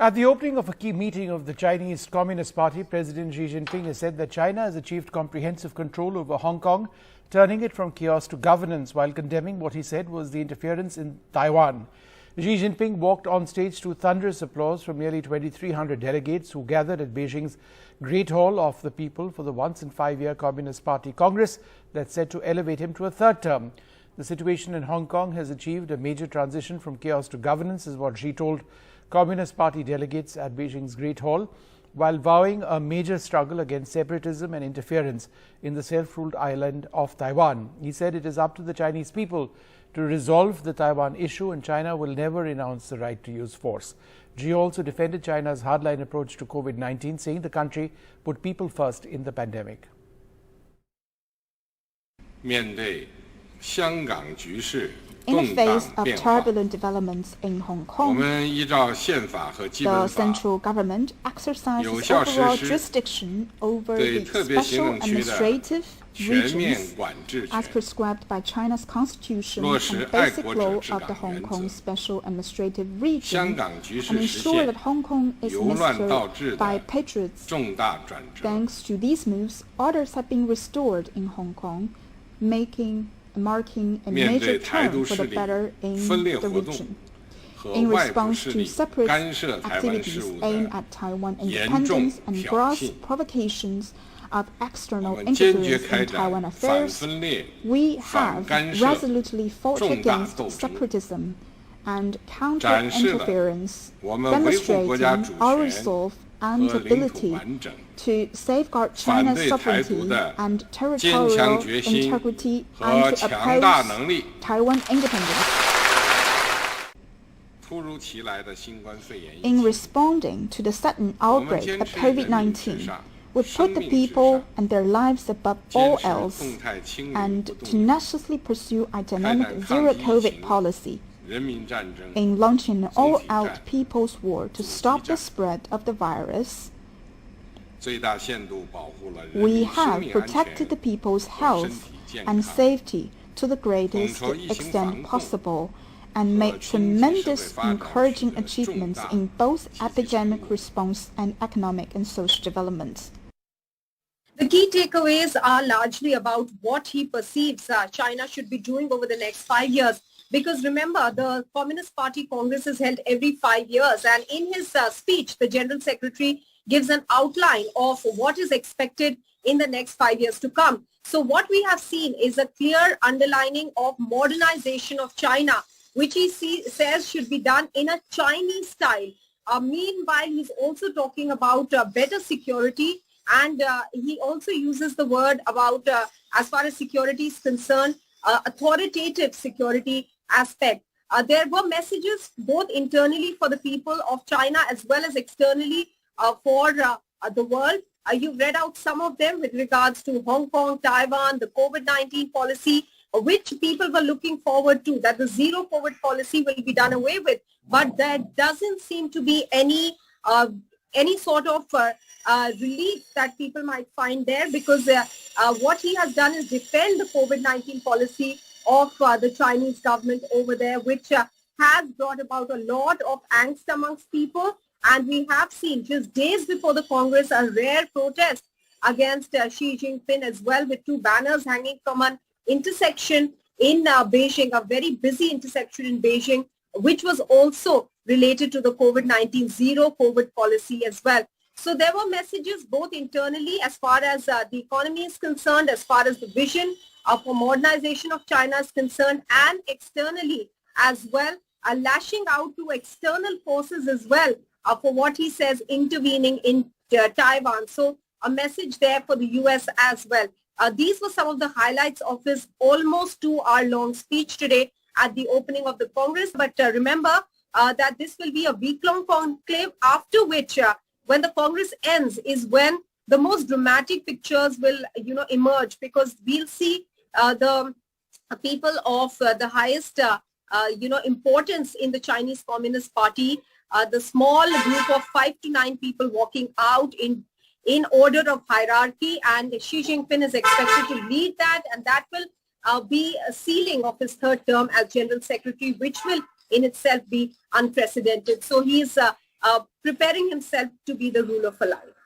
At the opening of a key meeting of the Chinese Communist Party, President Xi Jinping has said that China has achieved comprehensive control over Hong Kong, turning it from chaos to governance, while condemning what he said was the interference in Taiwan. Xi Jinping walked on stage to thunderous applause from nearly 2,300 delegates who gathered at Beijing's Great Hall of the People for the once-in-5-year Communist Party Congress that's set to elevate him to a third term. The situation in Hong Kong has achieved a major transition from chaos to governance, is what Xi told Communist Party delegates at Beijing's Great Hall, while vowing a major struggle against separatism and interference in the self-ruled island of Taiwan. He said it is up to the Chinese people to resolve the Taiwan issue, and China will never renounce the right to use force. Xi also defended China's hardline approach to COVID-19, saying the country put people first in the pandemic. 面对香港局势 In the face of turbulent developments in Hong Kong, the central government exercises overall jurisdiction over the special administrative regions as prescribed by China's constitution and basic law of the Hong Kong Special Administrative Region, and ensure that Hong Kong is administered by patriots. Thanks to these moves, orders have been restored in Hong Kong, marking a major turn for the better in the region. In response to separatist activities aimed at Taiwan independence and gross provocations of external interference in Taiwan affairs, we have resolutely fought against separatism and counter-interference, demonstrating our resolve and ability to safeguard China's sovereignty and territorial integrity and to oppose Taiwan independence. In responding to the sudden outbreak of COVID-19, we put the people and their lives above all else and tenaciously pursue a dynamic zero-COVID policy. In launching an all-out people's war to stop the spread of the virus, we have protected the people's health and safety to the greatest extent possible and made tremendous encouraging achievements in both epidemic response and economic and social development. The key takeaways are largely about what he perceives China should be doing over the next 5 years. Because remember, the Communist Party Congress is held every 5 years, and in his speech, the General Secretary gives an outline of what is expected in the next 5 years to come. So what we have seen is a clear underlining of modernization of China, which he says should be done in a Chinese style. Meanwhile, he's also talking about better security, and he also uses the word about, as far as security is concerned, authoritative security aspect. There were messages both internally for the people of China as well as externally for the world. You've read out some of them with regards to Hong Kong, Taiwan, the COVID-19 policy, which people were looking forward to, that the zero COVID policy will be done away with. But there doesn't seem to be any sort of relief that people might find there, because what he has done is defend the COVID-19 policy of the Chinese government over there, which has brought about a lot of angst amongst people. And we have seen just days before the Congress a rare protest against Xi Jinping as well, with 2 banners hanging from an intersection in Beijing, a very busy intersection in Beijing, which was also related to the COVID-19 zero COVID policy as well. So there were messages both internally as far as the economy is concerned, as far as the vision for modernization of China is concerned, and externally as well, lashing out to external forces as well for what he says intervening in Taiwan. So a message there for the US as well. These were some of the highlights of his almost 2-hour-long speech today at the opening of the Congress. But remember that this will be a week-long conclave, after which when the Congress ends is when the most dramatic pictures will, emerge, because we'll see the people of the highest, importance in the Chinese Communist Party, the small group of 5 to 9 people walking out in order of hierarchy, and Xi Jinping is expected to lead that, and that will be a sealing of his third term as General Secretary, which will in itself be unprecedented. So he is preparing himself to be the ruler for life.